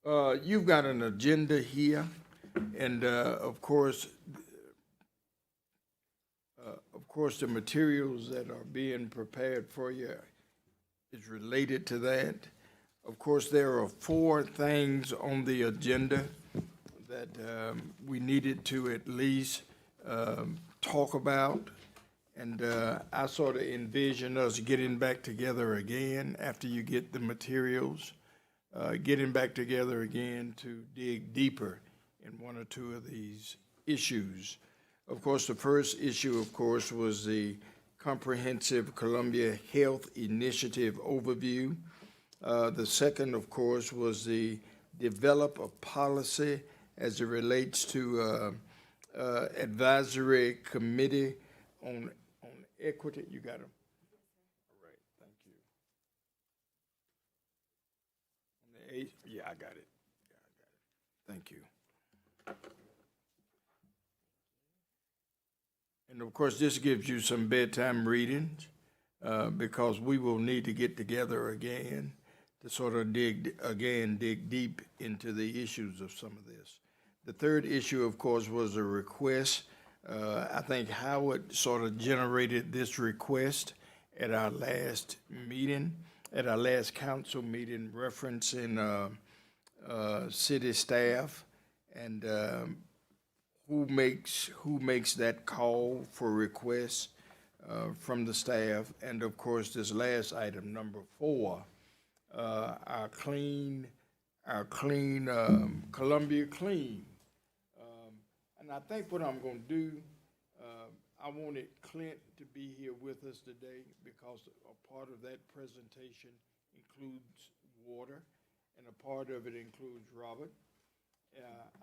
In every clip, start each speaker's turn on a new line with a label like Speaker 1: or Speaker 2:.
Speaker 1: You've got an agenda here, and of course, the materials that are being prepared for you is related to that. Of course, there are four things on the agenda that we needed to at least talk about. And I sort of envision us getting back together again after you get the materials, getting back together again to dig deeper in one or two of these issues. Of course, the first issue, of course, was the Comprehensive Columbia Health Initiative Overview. The second, of course, was the develop a policy as it relates to advisory committee on equity. You got them? All right, thank you. On the eighth, yeah, I got it. Yeah, I got it. Thank you. And of course, this gives you some bedtime readings because we will need to get together again to sort of dig deep into the issues of some of this. The third issue, of course, was a request. I think Howard sort of generated this request at our last meeting, at our last council meeting, referencing city staff and who makes that call for requests from the staff. And of course, this last item, number 4, our clean Columbia Clean. And I think what I'm going to do, I wanted Clint to be here with us today because a part of that presentation includes water, and a part of it includes Robert.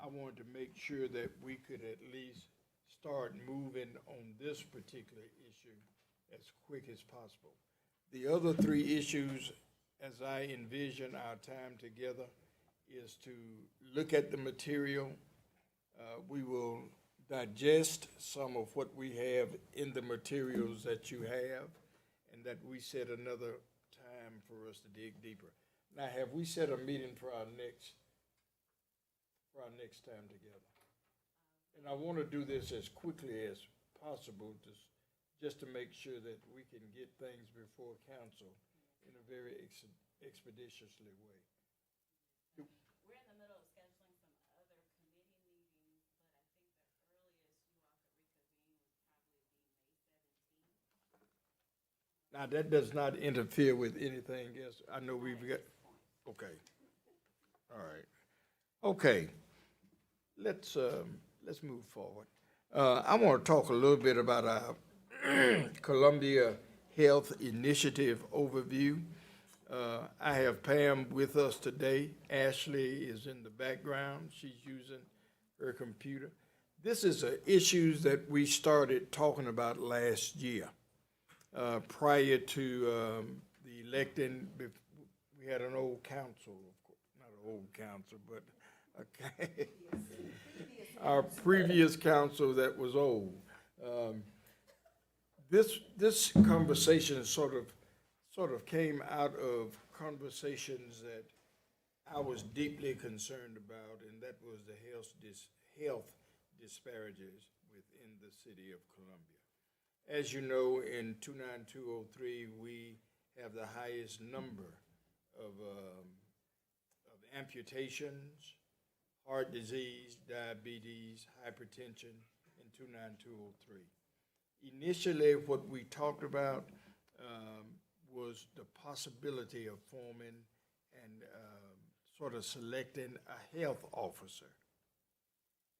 Speaker 1: I wanted to make sure that we could at least start moving on this particular issue as quick as possible. The other 3 issues, as I envision our time together, is to look at the material. We will digest some of what we have in the materials that you have, and that we set another time for us to dig deeper. Now, have we set a meeting for our next time together? And I want to do this as quickly as possible, just to make sure that we can get things before council in a very expeditiously way.
Speaker 2: We're in the middle of scheduling some other committee meetings, but I think the earliest you all could reconvene would probably be May 17th.
Speaker 1: Now, that does not interfere with anything else. I know we've got, okay. All right. Okay. Let's move forward. I want to talk a little bit about our Columbia Health Initiative Overview. I have Pam with us today. Ashley is in the background. She's using her computer. This is issues that we started talking about last year. Prior to the electing, we had an old council, of course, not an old council, but our previous council that was old. This conversation sort of came out of conversations that I was deeply concerned about, and that was the health disparities within the city of Columbia. As you know, in 29203, we have the highest number of amputations, heart disease, diabetes, hypertension in 29203. Initially, what we talked about was the possibility of forming and sort of selecting a health officer.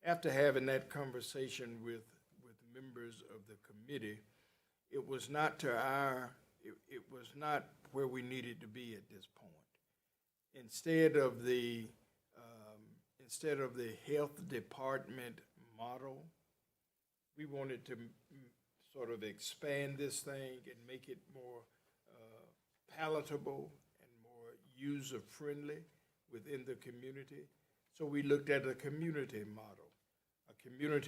Speaker 1: After having that conversation with members of the committee, it was not where we needed to be at this point. Instead of the health department model, we wanted to sort of expand this thing and make it more palatable and more user-friendly within the community. So we looked at a community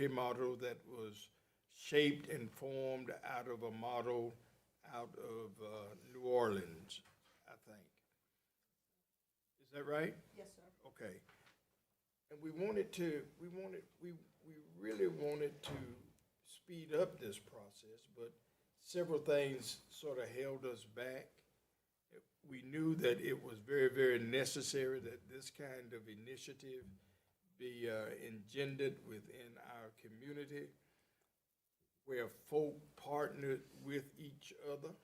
Speaker 1: model that was shaped and formed out of a model out of New Orleans, I think. Is that right?
Speaker 3: Yes, sir.
Speaker 1: Okay. And we really wanted to speed up this process, but several things sort of held us back. We knew that it was very, very necessary that this kind of initiative be engendered within our community, where folk partnered with each other.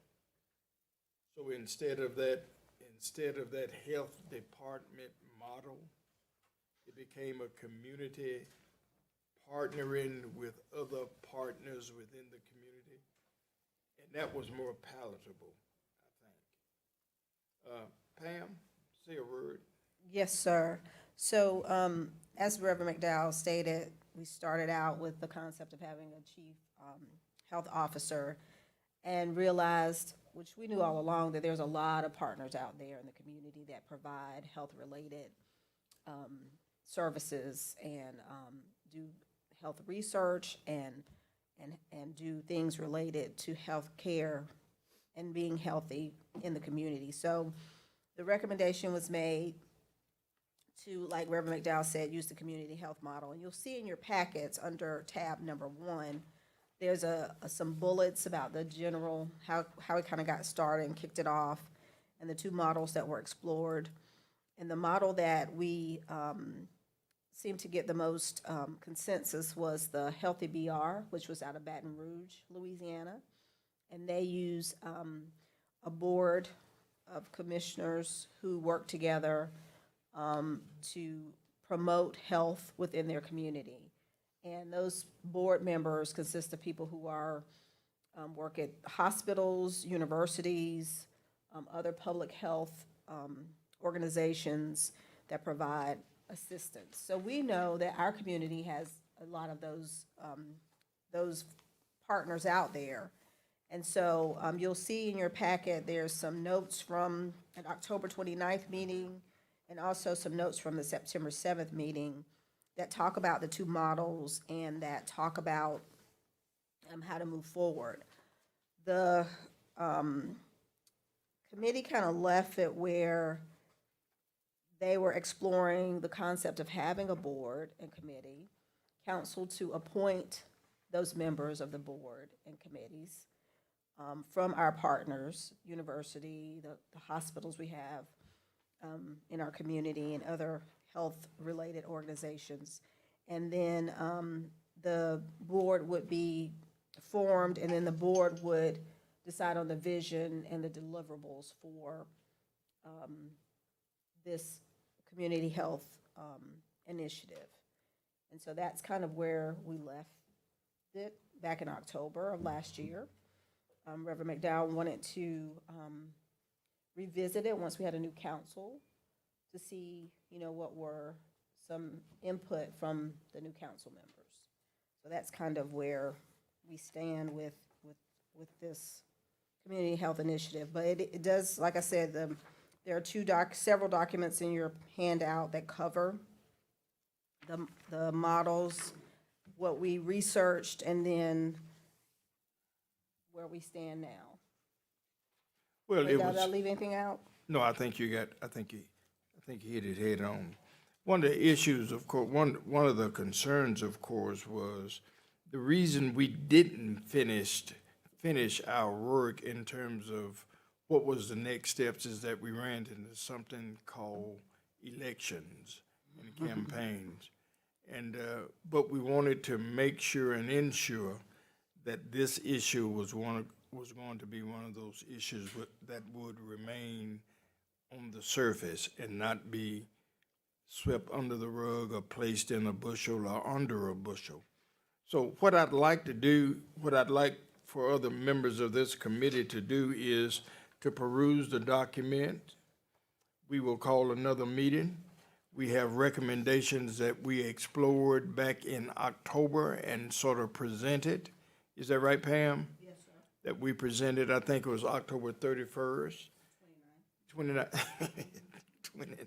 Speaker 1: So instead of that health department model, it became a community partnering with other partners within the community, and that was more palatable, I think. Pam, say a word.
Speaker 3: Yes, sir. So, as Reverend McDowell stated, we started out with the concept of having a chief health officer and realized, which we knew all along, that there's a lot of partners out there in the community that provide health-related services and do health research and do things related to health care and being healthy in the community. So the recommendation was made to, like Reverend McDowell said, use the community health model. And you'll see in your packets under tab number 1, there's some bullets about the general, how it kind of got started and kicked it off, and the 2 models that were explored. And the model that we seemed to get the most consensus was the Healthy BR, which was out of Baton Rouge, Louisiana. And they use a board of commissioners who work together to promote health within their community. And those board members consist of people who are work at hospitals, universities, other public health organizations that provide assistance. So we know that our community has a lot of those partners out there. And so you'll see in your packet, there's some notes from an October 29th meeting and also some notes from the September 7th meeting that talk about the 2 models and that talk about how to move forward. The committee kind of left it where they were exploring the concept of having a board and committee, council to appoint those members of the board and committees from our partners, university, the hospitals we have in our community and other health-related organizations. And then the board would be formed, and then the board would decide on the vision and the deliverables for this community health initiative. And so that's kind of where we left it back in October of last year. Reverend McDowell wanted to revisit it once we had a new council to see, what were some input from the new council members. So that's kind of where we stand with this community health initiative. But it does, like I said, there are several documents in your handout that cover the models, what we researched, and then where we stand now.
Speaker 1: Well,
Speaker 3: Did I leave anything out?
Speaker 1: No, I think you hit it head on. One of the issues, of course, one of the concerns, of course, was the reason we didn't finish our work in terms of what was the next steps is that we ran into something called elections and campaigns. And, but we wanted to make sure and ensure that this issue was going to be one of those issues that would remain on the surface and not be swept under the rug or placed in a bushel or under a bushel. So what I'd like for other members of this committee to do is to peruse the document. We will call another meeting. We have recommendations that we explored back in October and sort of presented. Is that right, Pam?
Speaker 3: Yes, sir.
Speaker 1: That we presented, I think it was October 31st. 29. 29.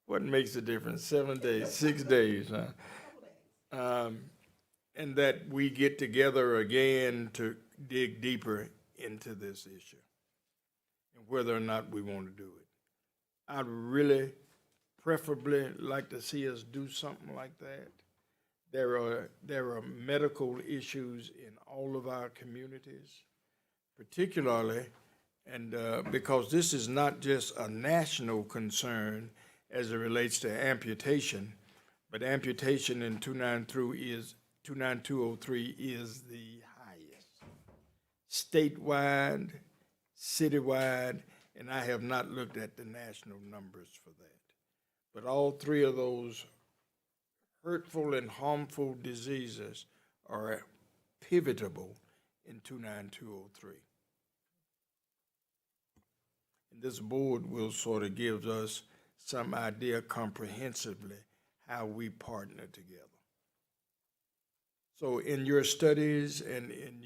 Speaker 1: What makes the difference? 7 days, 6 days, huh? And that we get together again to dig deeper into this issue and whether or not we want to do it. I'd really preferably like to see us do something like that. There are medical issues in all of our communities, particularly, and because this is not just a national concern as it relates to amputation, but amputation in 29203 is the highest. Statewide, citywide, and I have not looked at the national numbers for that. But all three of those hurtful and harmful diseases are pivotal in 29203. And this board will sort of give us some idea comprehensively how we partner together. So in your studies and in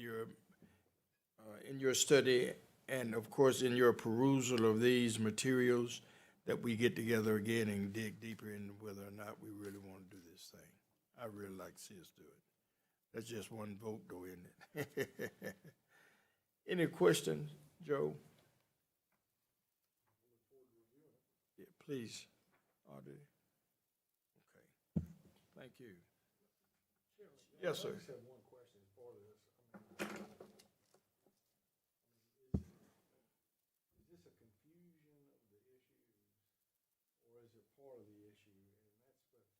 Speaker 1: your study and of course in your perusal of these materials, that we get together again and dig deeper into whether or not we really want to do this thing. I really like to see us do it. That's just one vote though, isn't it? Any questions, Joe? Yeah, please, Aditi. Okay, thank you. Yes, sir.
Speaker 4: I just have one question as part of this. Is this a confusion of the issues, or is it part of the issue? And that's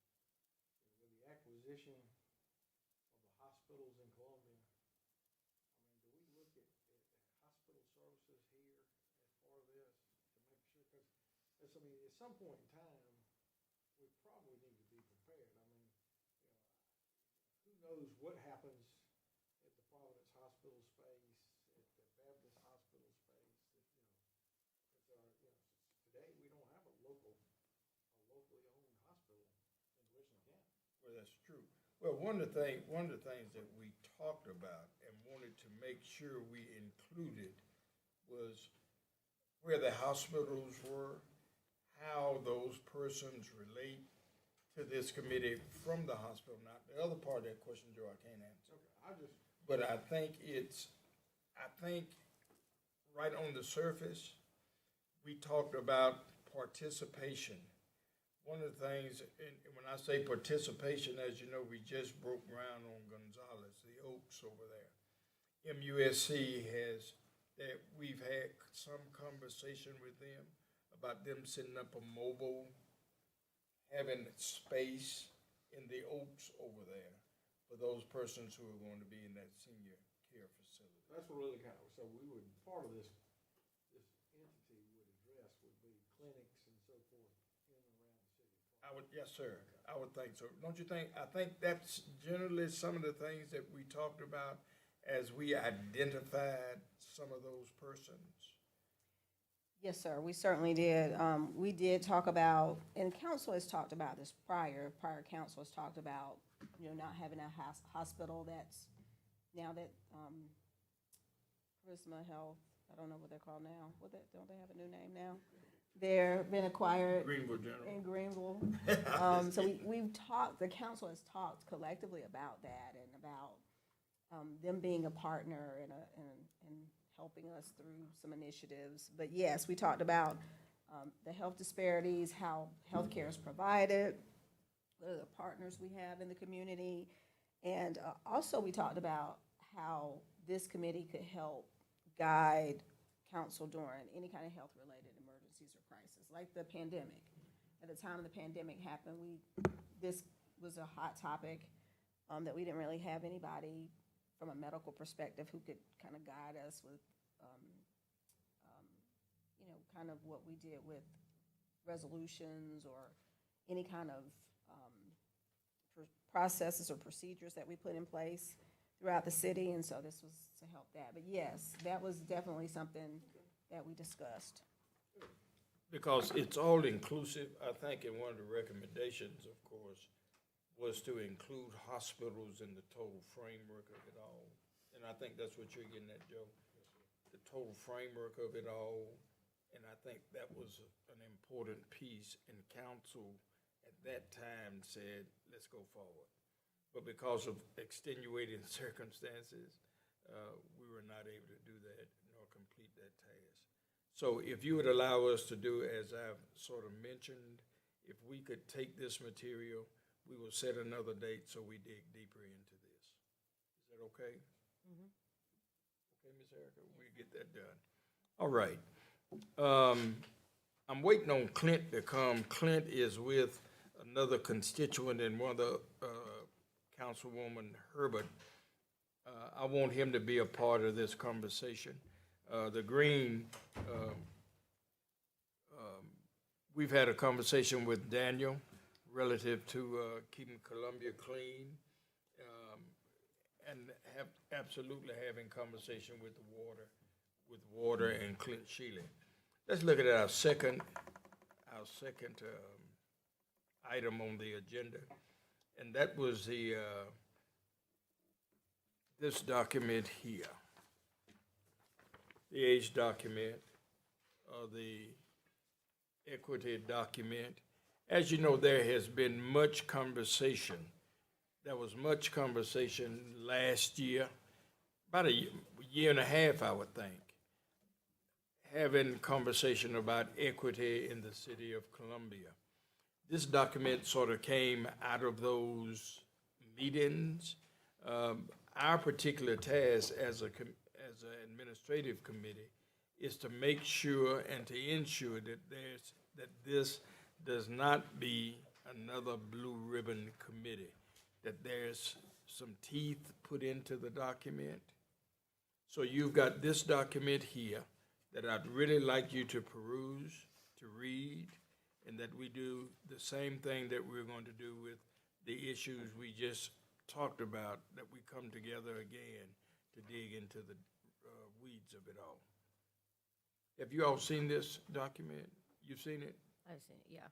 Speaker 4: with the acquisition of the hospitals in Columbia. I mean, do we look at hospital services here as part of this to make sure? Because, I mean, at some point in time, we probably need to be prepared. I mean, who knows what happens at the Providence Hospital space, at the Baptist Hospital space, today we don't have a locally owned hospital in Richland County.
Speaker 1: Well, that's true. Well, one of the things that we talked about and wanted to make sure we included was where the hospitals were, how those persons relate to this committee from the hospital. Now, the other part of that question, Joe, I can't answer.
Speaker 4: Okay,
Speaker 1: But I think right on the surface, we talked about participation. One of the things, and when I say participation, as you know, we just broke ground on Gonzales, the Oaks over there. MUSC we've had some conversation with them about them setting up a mobile, having space in the Oaks over there for those persons who are going to be in that senior care facility.
Speaker 4: that's what really kind of, so we would, part of this entity would address would be clinics and so forth in and around the city.
Speaker 1: Yes, sir, I would think so. Don't you think? I think that's generally some of the things that we talked about as we identified some of those persons.
Speaker 3: Yes, sir, we certainly did. We did talk about, and council has talked about this prior council has talked about, not having a hospital that's, now that, Charisma Health, I don't know what they're called now. Don't they have a new name now? They're been acquired.
Speaker 1: Greenville General.
Speaker 3: In Greenville. So we've talked, the council has talked collectively about that and about them being a partner and helping us through some initiatives. But yes, we talked about the health disparities, how healthcare is provided, what are the partners we have in the community. And also we talked about how this committee could help guide council during any kind of health-related emergencies or crisis, like the pandemic. At the time the pandemic happened, this was a hot topic that we didn't really have anybody from a medical perspective who could kind of guide us with, kind of what we did with resolutions or any kind of processes or procedures that we put in place throughout the city, and so this was to help that. But yes, that was definitely something that we discussed.
Speaker 1: Because it's all inclusive, I think, in one of the recommendations, of course, was to include hospitals in the total framework of it all. And I think that's what you're getting at, Joe. The total framework of it all. And I think that was an important piece, and council at that time said, let's go forward. But because of extenuating circumstances, we were not able to do that nor complete that task. So if you would allow us to do, as I've sort of mentioned, if we could take this material, we will set another date so we dig deeper into this. Is that okay? Okay, Ms. Erica, we get that done. All right. I'm waiting on Clint to come. Clint is with another constituent and one of the, Councilwoman Herbert. I want him to be a part of this conversation. The Green, we've had a conversation with Daniel relative to keeping Columbia clean, and absolutely having conversation with water and Clint Shealy. Let's look at our second item on the agenda, and that was this document here. The age document, the equity document. As you know, there has been much conversation. There was much conversation last year, about a year and a half, I would think, having conversation about equity in the city of Columbia. This document sort of came out of those meetings. Our particular task as an administrative committee is to make sure and to ensure that this does not be another blue ribbon committee, that there's some teeth put into the document. So you've got this document here that I'd really like you to peruse, to read, and that we do the same thing that we're going to do with the issues we just talked about, that we come together again to dig into the weeds of it all. Have you all seen this document? You've seen it?
Speaker 2: I've seen it, yeah.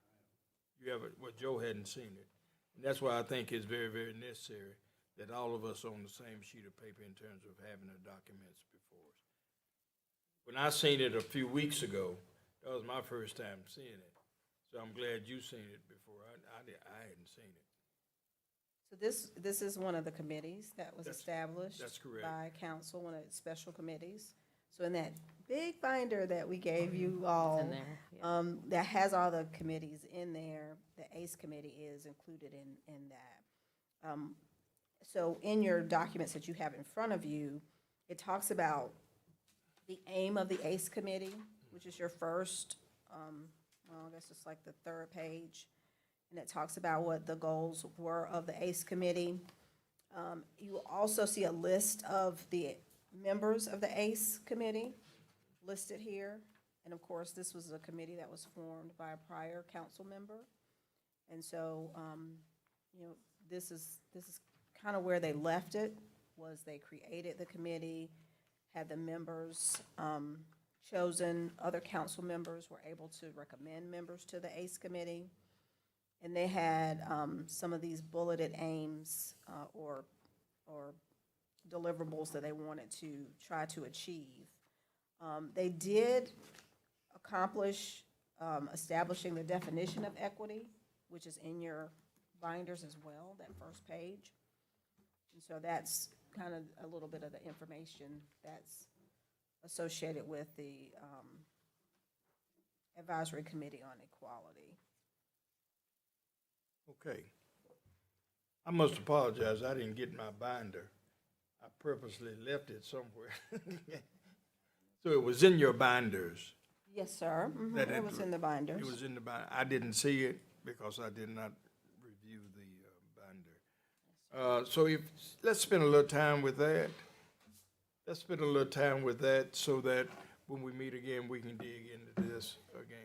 Speaker 1: You haven't, well, Joe hadn't seen it. And that's why I think it's very, very necessary that all of us on the same sheet of paper in terms of having the documents before us. When I seen it a few weeks ago, that was my first time seeing it. So I'm glad you've seen it before. I hadn't seen it.
Speaker 3: So this is one of the committees that was established.
Speaker 1: That's correct.
Speaker 3: By council, one of its special committees. So in that big binder that we gave you all,
Speaker 2: in there, yeah.
Speaker 3: that has all the committees in there, the ACE committee is included in that. So in your documents that you have in front of you, it talks about the aim of the ACE committee, which is your first, well, I guess it's like the third page. And it talks about what the goals were of the ACE committee. You will also see a list of the members of the ACE committee listed here. And of course, this was a committee that was formed by a prior council member. And so, you know, this is kind of where they left it, was they created the committee, had the members chosen, other council members were able to recommend members to the ACE committee. And they had some of these bulleted aims or deliverables that they wanted to try to achieve. They did accomplish establishing the definition of equity, which is in your binders as well, that first page. And so that's kind of a little bit of the information that's associated with the Advisory Committee on Equality.
Speaker 1: Okay. I must apologize, I didn't get my binder. I purposely left it somewhere. So it was in your binders.
Speaker 3: Yes, sir.
Speaker 1: That
Speaker 3: It was in the binders.
Speaker 1: It was in the binder. I didn't see it because I did not review the binder. So let's spend a little time with that. Let's spend a little time with that so that when we meet again, we can dig into this again.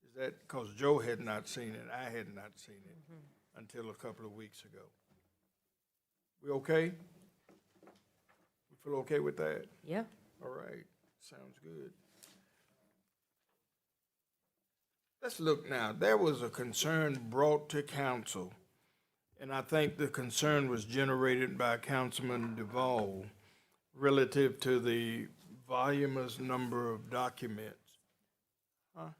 Speaker 1: Is that, because Joe had not seen it, I had not seen it until a couple of weeks ago. We okay? We feel okay with that?
Speaker 2: Yeah.
Speaker 1: All right, sounds good. Let's look now. There was a concern brought to council, and I think the concern was generated by Councilman Duvall relative to the voluminous number of documents.
Speaker 3: I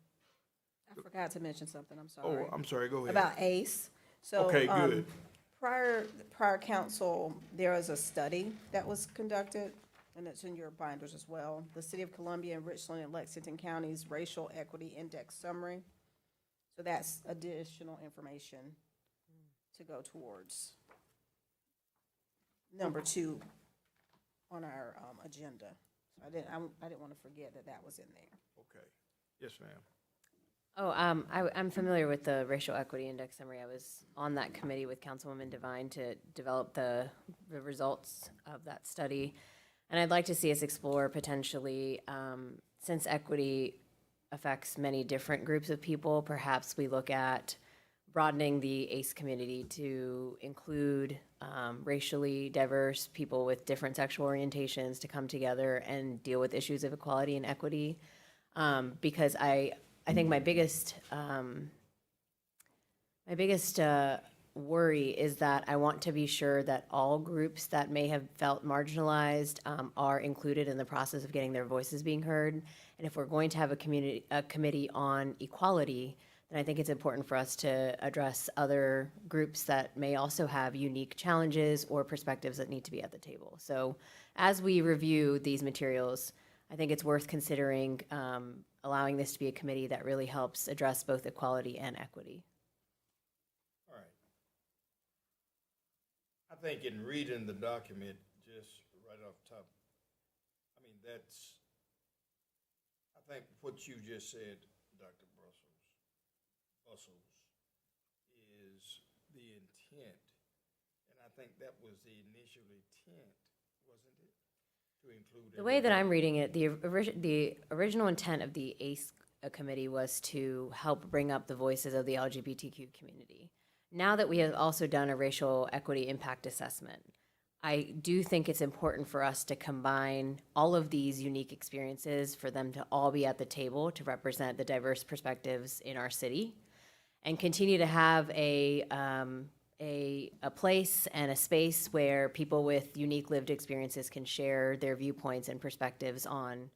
Speaker 3: forgot to mention something, I'm
Speaker 1: Oh,
Speaker 3: sorry.
Speaker 1: I'm sorry, go ahead.
Speaker 3: About ACE. So,
Speaker 1: Okay, good.
Speaker 3: Prior council, there was a study that was conducted, and it's in your binders as well. The City of Columbia and Richland and Lexington Counties Racial Equity Index Summary. So that's additional information to go towards number 2 on our agenda. So I didn't want to forget that that was in there.
Speaker 1: Okay. Yes, ma'am.
Speaker 2: Oh, I'm familiar with the Racial Equity Index summary. I was on that committee with Councilwoman Devine to develop the results of that study. And I'd like to see us explore potentially, since equity affects many different groups of people, perhaps we look at broadening the ACE community to include racially diverse people with different sexual orientations to come together and deal with issues of equality and equity. Because I think my biggest worry is that I want to be sure that all groups that may have felt marginalized are included in the process of getting their voices being heard. And if we're going to have a committee on equality, then I think it's important for us to address other groups that may also have unique challenges or perspectives that need to be at the table. So as we review these materials, I think it's worth considering allowing this to be a committee that really helps address both equality and equity.
Speaker 1: All right. I think in reading the document, just right off top, I mean, I think what you just said, Dr. Bussells, is the intent. And I think that was the initial intent, wasn't it? To include
Speaker 2: The way that I'm reading it, the original intent of the ACE committee was to help bring up the voices of the LGBTQ community. Now that we have also done a racial equity impact assessment, I do think it's important for us to combine all of these unique experiences for them to all be at the table to represent the diverse perspectives in our city and continue to have a place and a space where people with unique lived experiences can share their viewpoints and perspectives on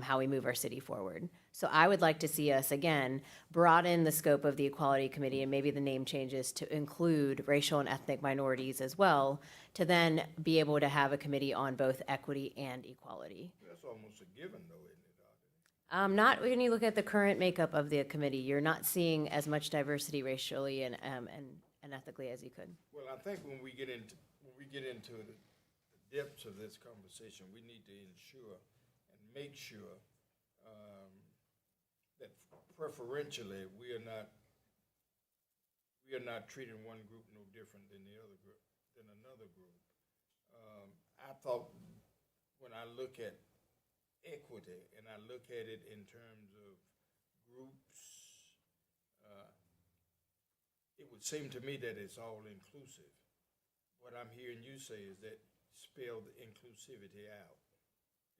Speaker 2: how we move our city forward. So I would like to see us, again, broaden the scope of the Equality Committee and maybe the name changes to include racial and ethnic minorities as well, to then be able to have a committee on both equity and equality.
Speaker 1: That's almost a given, though, isn't it, Doctor?
Speaker 2: Not when you look at the current makeup of the committee. You're not seeing as much diversity racially and ethically as you could.
Speaker 1: Well, I think when we get into the depths of this conversation, we need to ensure and make sure that preferentially we are not treating one group no different than another group. I thought when I look at equity and I look at it in terms of groups, it would seem to me that it's all inclusive. What I'm hearing you say is that spell the inclusivity out.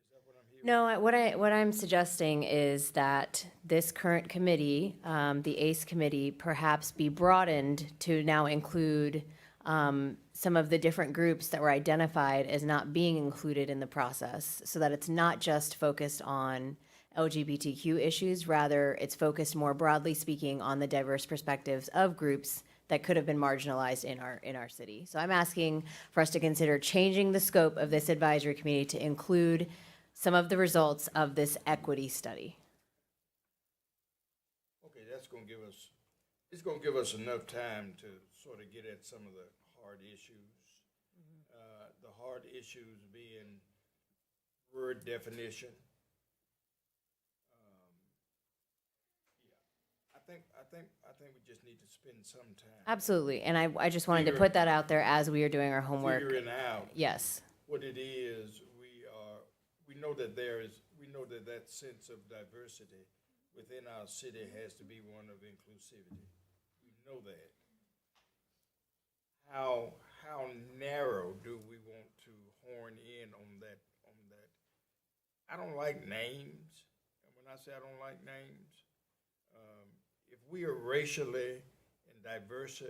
Speaker 1: Is that what I'm hearing?
Speaker 2: No, what I'm suggesting is that this current committee, the ACE committee, perhaps be broadened to now include some of the different groups that were identified as not being included in the process, so that it's not just focused on LGBTQ issues, rather it's focused more broadly speaking on the diverse perspectives of groups that could have been marginalized in our city. So I'm asking for us to consider changing the scope of this advisory committee to include some of the results of this equity study.
Speaker 1: Okay, it's gonna give us enough time to sort of get at some of the hard issues. The hard issues being word definition. I think we just need to spend some time
Speaker 2: Absolutely, and I just wanted to put that out there as we are doing our homework.
Speaker 1: figuring out
Speaker 2: Yes.
Speaker 1: what it is. We know that that sense of diversity within our city has to be one of inclusivity. We know that. How narrow do we want to horn in on that? I don't like names, and when I say I don't like names, if we are racially and diverse if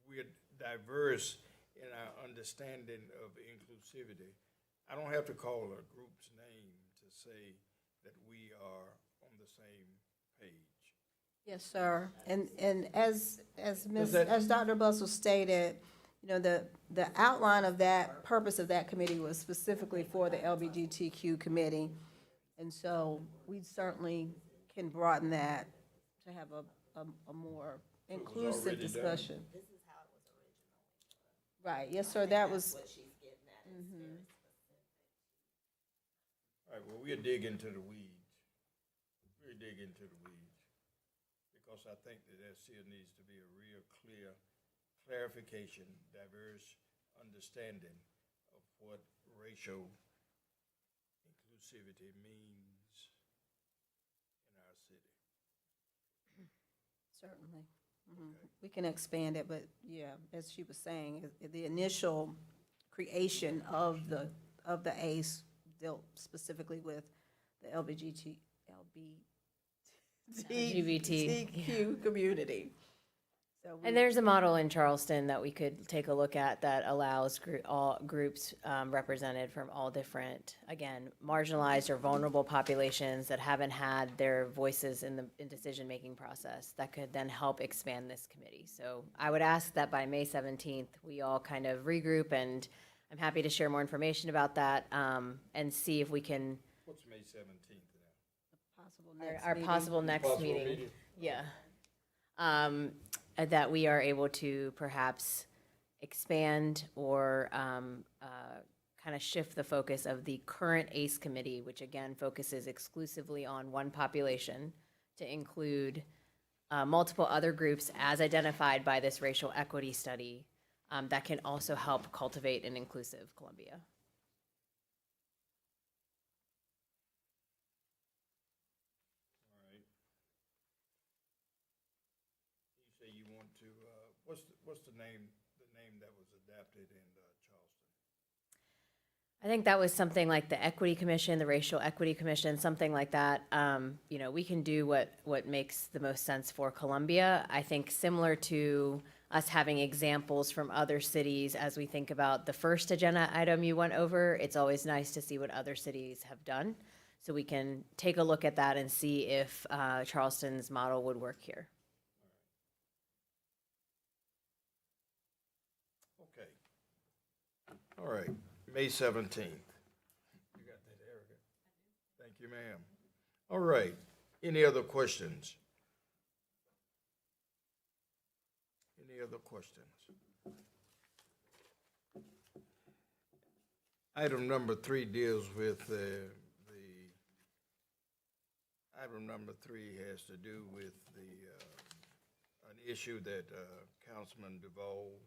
Speaker 1: we are diverse in our understanding of inclusivity, I don't have to call a group's name to say that we are on the same page.
Speaker 3: Yes, sir. And as
Speaker 1: that-
Speaker 3: Dr. Bussells stated, you know, the outline of that, purpose of that committee was specifically for the LGBTQ committee. And so we certainly can broaden that to have a more
Speaker 1: already
Speaker 3: inclusive
Speaker 1: done.
Speaker 3: discussion. This is how it was originally. Right, yes, sir, that was.
Speaker 1: All right, well, we'll dig into the weeds. We'll dig into the weeds. Because I think that there still needs to be a real clear clarification, diverse understanding of what racial inclusivity means in our city.
Speaker 3: Certainly. We can expand it, but yeah, as she was saying, the initial creation of the ACE dealt specifically with the LGBTQ community. So
Speaker 2: And there's a model in Charleston that we could take a look at that allows all groups represented from all different, again, marginalized or vulnerable populations that haven't had their voices in the decision-making process that could then help expand this committee. So I would ask that by May 17th, we all kind of regroup, and I'm happy to share more information about that and see if we can,
Speaker 1: What's May 17th now?
Speaker 3: possible next
Speaker 2: our
Speaker 3: meeting.
Speaker 2: possible next
Speaker 1: Possible
Speaker 2: meeting.
Speaker 1: meeting?
Speaker 2: Yeah. That we are able to perhaps expand or kind of shift the focus of the current ACE committee, which again focuses exclusively on one population, to include multiple other groups as identified by this racial equity study that can also help cultivate an inclusive Columbia.
Speaker 1: All right. You say you want to, what's the name that was adapted in Charleston?
Speaker 2: I think that was something like the Equity Commission, the Racial Equity Commission, something like that. You know, we can do what makes the most sense for Columbia. I think similar to us having examples from other cities as we think about the first agenda item you went over, it's always nice to see what other cities have done. So we can take a look at that and see if Charleston's model would work here.
Speaker 1: Okay. All right, May 17th. You got that, Erica? Thank you, ma'am. All right, any other questions? Any other questions? Item number 3 deals with item number 3 has to do with an issue that Councilman Duvall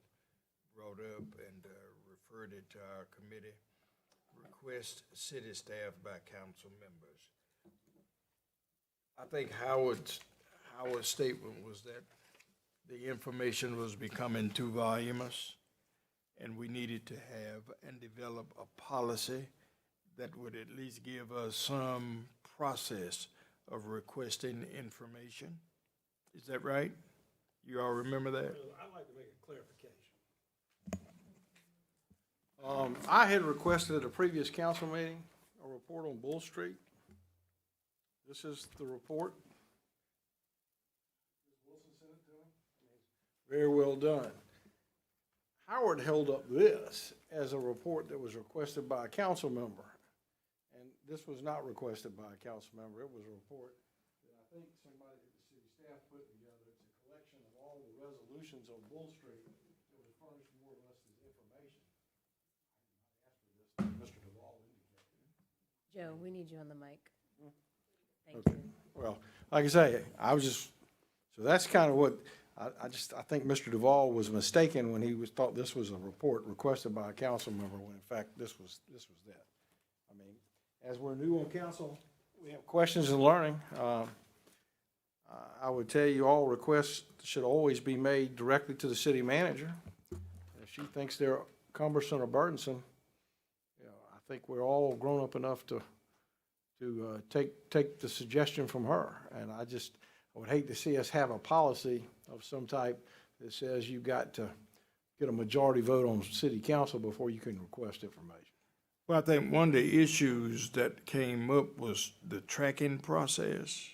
Speaker 1: brought up and referred it to our committee. Request city staff by council members. I think Howard's statement was that the information was becoming too voluminous, and we needed to have and develop a policy that would at least give us some process of requesting information. Is that right? You all remember that?
Speaker 4: I'd like to make a clarification. I had requested at a previous council meeting a report on Bull Street. This is the report. Ms. Wilson sent it to him. Very well done. Howard held up this as a report that was requested by a council member. And this was not requested by a council member. It was a report that I think somebody at the city staff put together. It's a collection of all the resolutions on Bull Street that was furnished more or less as information. I asked for this, Mr. Duvall indicated.
Speaker 2: Joe, we need you on the mic. Thank
Speaker 4: Okay.
Speaker 2: you.
Speaker 4: Well, like I say, so that's kind of what, I think Mr. Duvall was mistaken when he thought this was a report requested by a council member, when in fact this was that. I mean, as we're new on council, we have questions and learning. I would tell you all requests should always be made directly to the city manager. If she thinks they're cumbersome or burdensome, you know, I think we're all grown up enough to take the suggestion from her. And I would hate to see us have a policy of some type that says you've got to get a majority vote on city council before you can request information.
Speaker 1: Well, I think one of the issues that came up was the tracking process.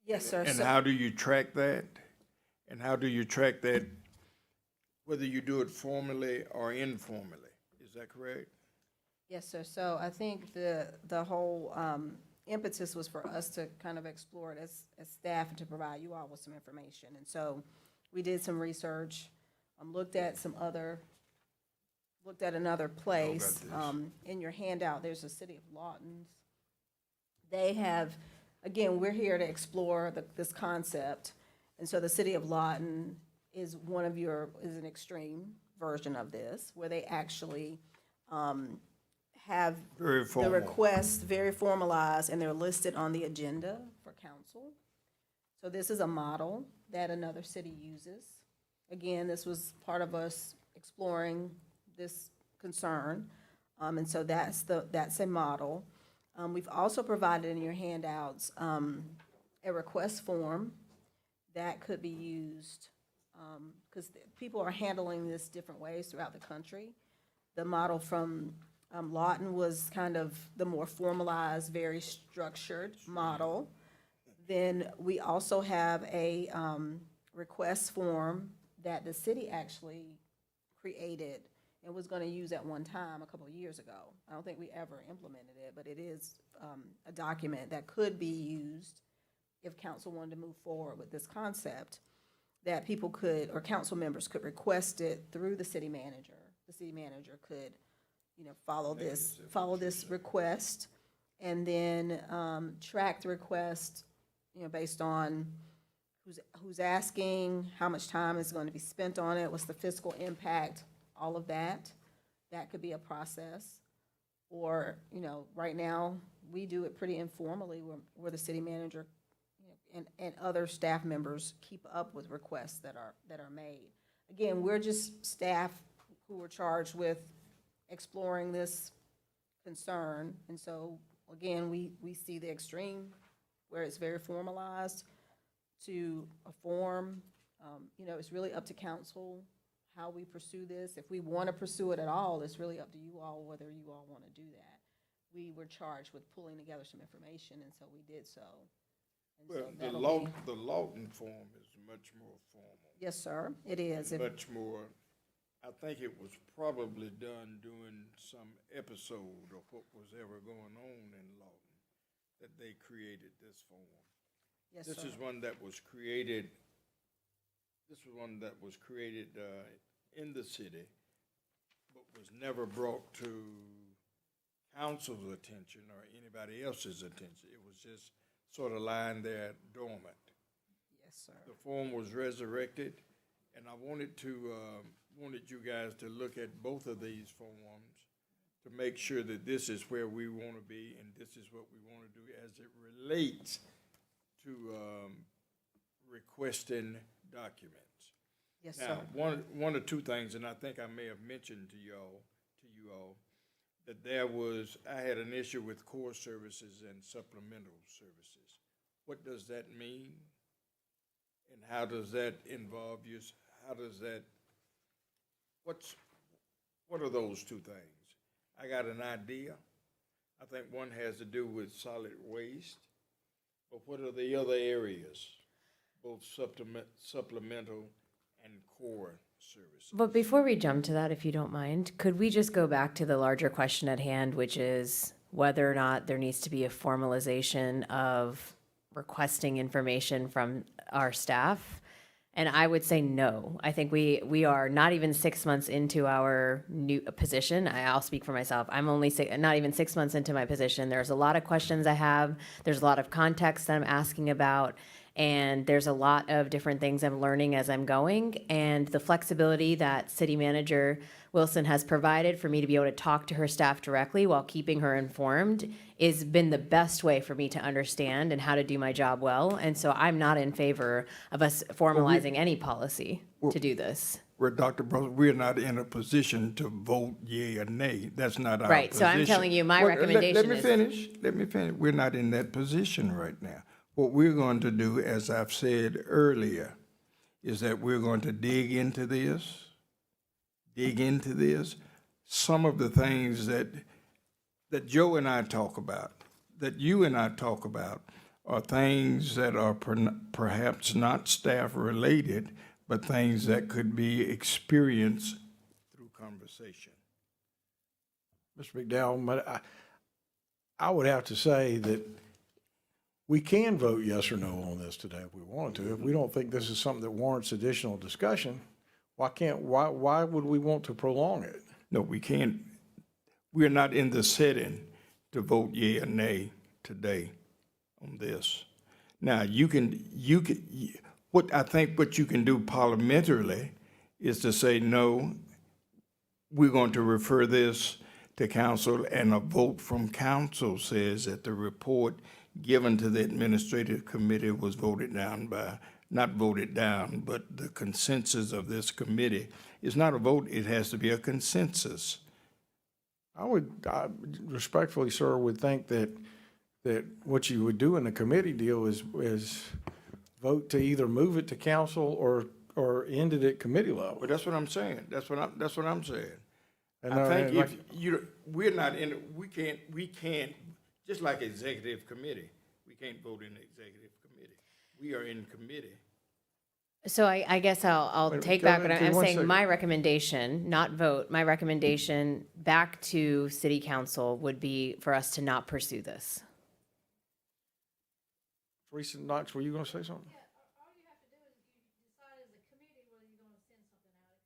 Speaker 3: Yes, sir.
Speaker 1: And
Speaker 3: So-
Speaker 1: how do you track that? And how do you track that, whether you do it formally or informally? Is that correct?
Speaker 3: Yes, sir. So I think the whole impetus was for us to kind of explore it as staff and to provide you all with some information. And so we did some research, looked at another place. In your handout, there's the City of Lawton's. They have, again, we're here to explore this concept. And so the City of Lawton is is an extreme version of this, where they actually have
Speaker 1: Very
Speaker 3: the
Speaker 1: formal.
Speaker 3: requests very formalized, and they're listed on the agenda for council. So this is a model that another city uses. Again, this was part of us exploring this concern, and so that's a model. We've also provided in your handouts a request form that could be used, because people are handling this different ways throughout the country. The model from Lawton was kind of the more formalized, very structured model. Then we also have a request form that the city actually created and was going to use at one time a couple of years ago. I don't think we ever implemented it, but it is a document that could be used if council wanted to move forward with this concept, that people could, or council members could request it through the city manager. The city manager could, follow this request, and then track the request, based on who's asking, how much time is going to be spent on it, what's the fiscal impact, all of that. That could be a process. Or, right now, we do it pretty informally, where the city manager and other staff members keep up with requests that are made. Again, we're just staff who are charged with exploring this concern. And so, again, we see the extreme where it's very formalized to a form. It's really up to council how we pursue this. If we want to pursue it at all, it's really up to you all whether you all want to do that. We were charged with pulling together some information, and so we did so. And
Speaker 1: Well,
Speaker 3: so that'll be-
Speaker 1: the Lawton form is much more formal.
Speaker 3: Yes, sir, it is.
Speaker 1: Much more, I think it was probably done during some episode of what was ever going on in Lawton, that they created this form.
Speaker 3: Yes,
Speaker 1: This
Speaker 3: sir.
Speaker 1: is one that was created, in the city, but was never brought to council's attention or anybody else's attention. It was just sort of lying there dormant.
Speaker 3: Yes, sir.
Speaker 1: The form was resurrected, and I wanted you guys to look at both of these forms to make sure that this is where we want to be and this is what we want to do as it relates to requesting documents.
Speaker 3: Yes,
Speaker 1: Now,
Speaker 3: sir.
Speaker 1: one or two things, and I think I may have mentioned to you all, that I had an issue with core services and supplemental services. What does that mean? And how does that involve you? What are those two things? I got an idea. I think one has to do with solid waste. But what are the other areas, both supplemental and core services?
Speaker 2: But before we jump to that, if you don't mind, could we just go back to the larger question at hand, which is whether or not there needs to be a formalization of requesting information from our staff? And I would say no. I think we are not even 6 months into our new position. I'll speak for myself. I'm only not even 6 months into my position. There's a lot of questions I have. There's a lot of context that I'm asking about. And there's a lot of different things I'm learning as I'm going. And the flexibility that City Manager Wilson has provided for me to be able to talk to her staff directly while keeping her informed has been the best way for me to understand and how to do my job well. And so I'm not in favor of us formalizing any policy to do this.
Speaker 1: Well, Dr. Brother, we're not in a position to vote yea or nay. That's not our
Speaker 2: Right,
Speaker 1: position.
Speaker 2: so I'm telling you, my
Speaker 1: Well,
Speaker 2: recommendation
Speaker 1: Let me
Speaker 2: is-
Speaker 1: finish. We're not in that position right now. What we're going to do, as I've said earlier, is that we're going to dig into this. Some of the things that Joe and I talk about, that you and I talk about, are things that are perhaps not staff-related, but things that could be experienced through conversation.
Speaker 4: Mr. McDowell, but I would have to say that we can vote yes or no on this today if we wanted to. If we don't think this is something that warrants additional discussion, why would we want to prolong it?
Speaker 1: No, we can't, we're not in the setting to vote yea or nay today on this. Now, what I think what you can do parliamentarily is to say, no, we're going to refer this to council, and a vote from council says that the report given to the administrative committee was voted down by, not voted down, but the consensus of this committee. It's not a vote, it has to be a consensus.
Speaker 4: I respectfully, sir, would think that what you would do in the committee deal is vote to either move it to council or end it at committee level.
Speaker 1: But that's what I'm saying. That's what I'm saying.
Speaker 4: And,
Speaker 1: I think
Speaker 4: and
Speaker 1: if we're not in, we can't, just like executive committee, we can't vote in the executive committee. We are in committee.
Speaker 2: So I guess I'll
Speaker 4: Wait,
Speaker 2: take
Speaker 4: go
Speaker 2: back
Speaker 4: ahead,
Speaker 2: what
Speaker 4: do
Speaker 2: I'm
Speaker 4: one
Speaker 2: saying.
Speaker 4: second.
Speaker 2: My recommendation, not vote, my recommendation back to city council would be for us to not pursue this.
Speaker 4: Teresa Knox, were you going to say something?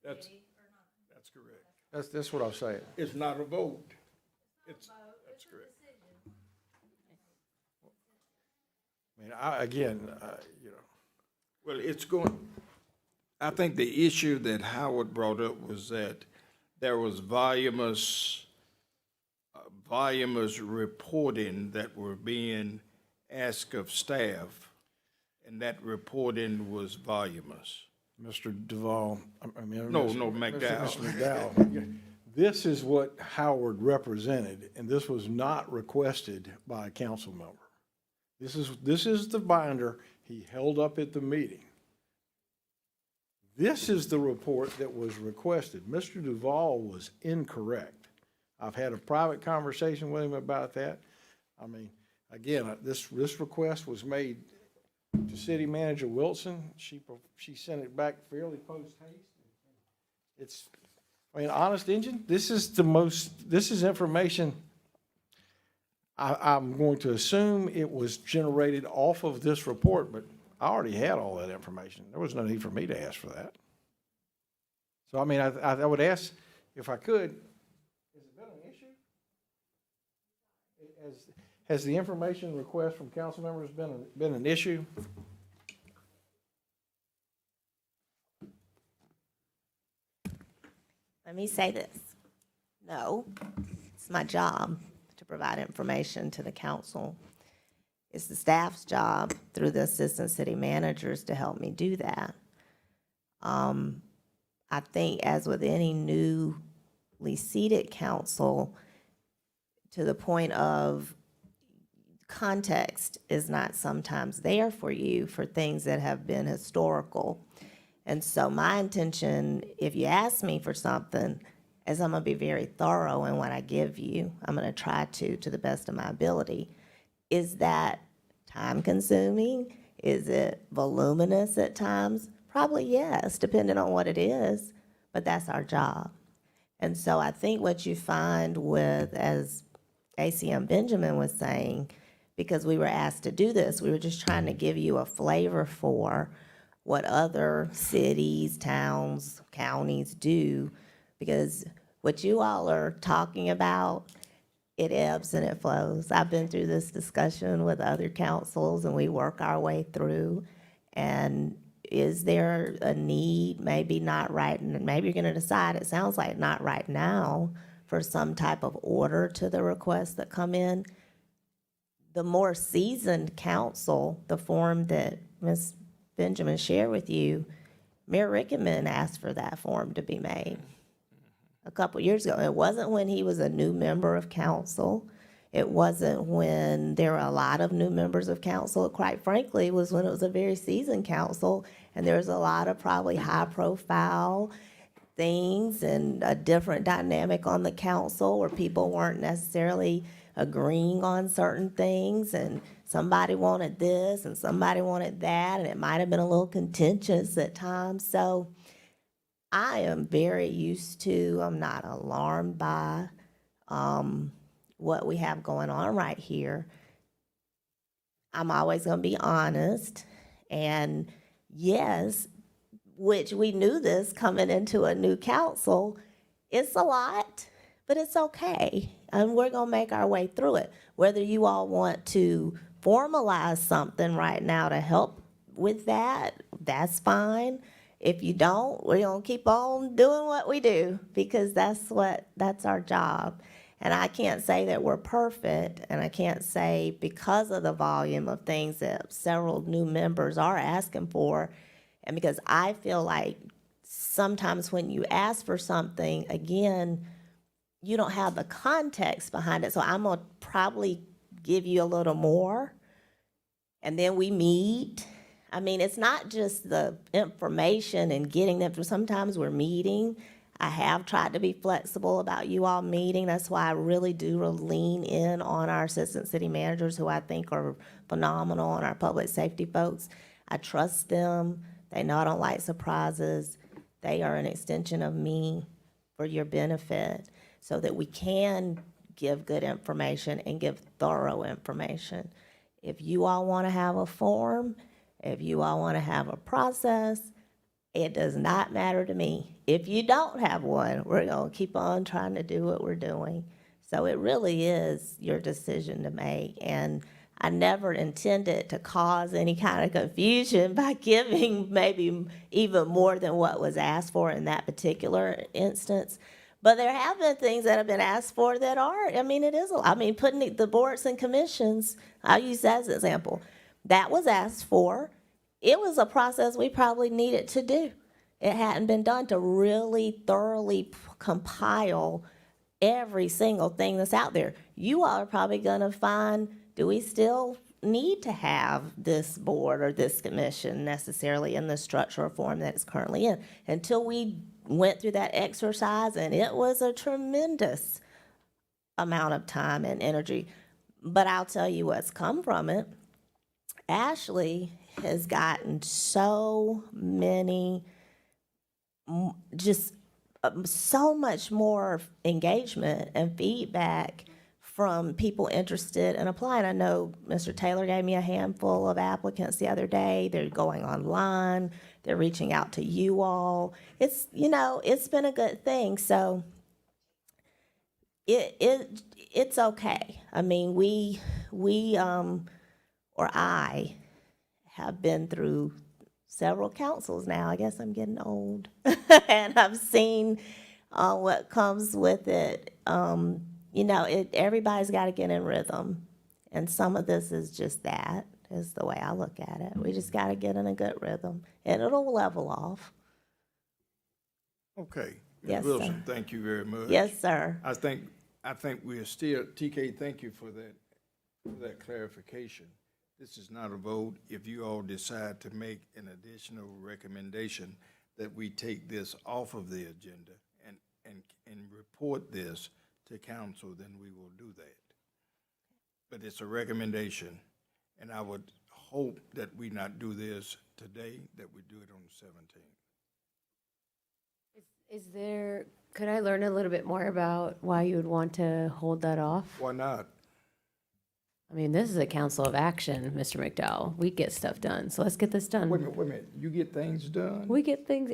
Speaker 1: That's correct.
Speaker 4: That's what I was saying.
Speaker 1: It's not a vote. That's correct.
Speaker 4: I mean, again, you know.
Speaker 1: Well, I think the issue that Howard brought up was that there was voluminous reporting that were being asked of staff, and that reporting was voluminous.
Speaker 4: Mr. Duvall,
Speaker 1: No, McDowell.
Speaker 4: Mr. McDowell. This is what Howard represented, and this was not requested by a council member. This is the binder he held up at the meeting. This is the report that was requested. Mr. Duvall was incorrect. I've had a private conversation with him about that. I mean, again, this request was made to City Manager Wilson. She sent it back fairly post haste. Honest engine, this is information. I'm going to assume it was generated off of this report, but I already had all that information. There was no need for me to ask for that. So, I mean, I would ask, if I could, has it been an issue? Has the information request from council members been an issue?
Speaker 5: Let me say this. No, it's my job to provide information to the council. It's the staff's job through the assistant city managers to help me do that. I think as with any newly seated council, to the point of context is not sometimes there for you for things that have been historical. And so my intention, if you ask me for something, is I'm gonna be very thorough in what I give you. I'm gonna try to the best of my ability. Is that time consuming? Is it voluminous at times? Probably yes, depending on what it is, but that's our job. And so I think what you find with, as ACM Benjamin was saying, because we were asked to do this, we were just trying to give you a flavor for what other cities, towns, counties do, because what you all are talking about, it ebbs and it flows. I've been through this discussion with other councils, and we work our way through. And is there a need, maybe not right, and maybe you're gonna decide, it sounds like not right now, for some type of order to the requests that come in. The more seasoned council, the form that Ms. Benjamin shared with you, Mayor Rickman asked for that form to be made a couple years ago. It wasn't when he was a new member of council. It wasn't when there were a lot of new members of council. Quite frankly, it was when it was a very seasoned council, and there was a lot of probably high-profile things and a different dynamic on the council where people weren't necessarily agreeing on certain things, and somebody wanted this and somebody wanted that, and it might have been a little contentious at times. So I am very used to, I'm not alarmed by what we have going on right here. I'm always going to be honest. And yes, which we knew this coming into a new council, it's a lot, but it's okay. And we're going to make our way through it. Whether you all want to formalize something right now to help with that, that's fine. If you don't, we're going to keep on doing what we do because that's our job. And I can't say that we're perfect, and I can't say because of the volume of things that several new members are asking for, and because I feel like sometimes when you ask for something, again, you don't have the context behind it. So I'm going to probably give you a little more, and then we meet. I mean, it's not just the information and getting them. Sometimes we're meeting. I have tried to be flexible about you all meeting. That's why I really do lean in on our assistant city managers, who I think are phenomenal, and our public safety folks. I trust them. They know I don't like surprises. They are an extension of me for your benefit so that we can give good information and give thorough information. If you all want to have a form, if you all want to have a process, it does not matter to me. If you don't have one, we're going to keep on trying to do what we're doing. So it really is your decision to make. And I never intended to cause any kind of confusion by giving maybe even more than what was asked for in that particular instance. But there have been things that have been asked for that are, putting the boards and commissions, I'll use that as an example. That was asked for. It was a process we probably needed to do. It hadn't been done to really thoroughly compile every single thing that's out there. You all are probably going to find, do we still need to have this board or this commission necessarily in the structural form that it's currently in? Until we went through that exercise, and it was a tremendous amount of time and energy. But I'll tell you what's come from it. Ashley has gotten so many, so much more engagement and feedback from people interested in applying. I know Mr. Taylor gave me a handful of applicants the other day. They're going online. They're reaching out to you all. It's been a good thing. So it's okay. I mean, I have been through several councils now. I guess I'm getting old. And I've seen what comes with it. Everybody's got to get in rhythm. And some of this is just that, is the way I look at it. We just got to get in a good rhythm, and it'll level off.
Speaker 1: Okay. Ms.
Speaker 5: Yes,
Speaker 1: Wilson,
Speaker 5: sir.
Speaker 1: thank you very much.
Speaker 5: Yes, sir.
Speaker 1: I think we are still, TK, thank you for that clarification. This is not a vote. If you all decide to make an additional recommendation that we take this off of the agenda and report this to council, then we will do that. But it's a recommendation, and I would hope that we not do this today, that we do it on the 17th.
Speaker 2: Could I learn a little bit more about why you would want to hold that off?
Speaker 1: Why not?
Speaker 2: I mean, this is a council of action, Mr. McDowell. We get stuff done, so let's get this done.
Speaker 1: Wait a minute. You get things done?
Speaker 2: We get things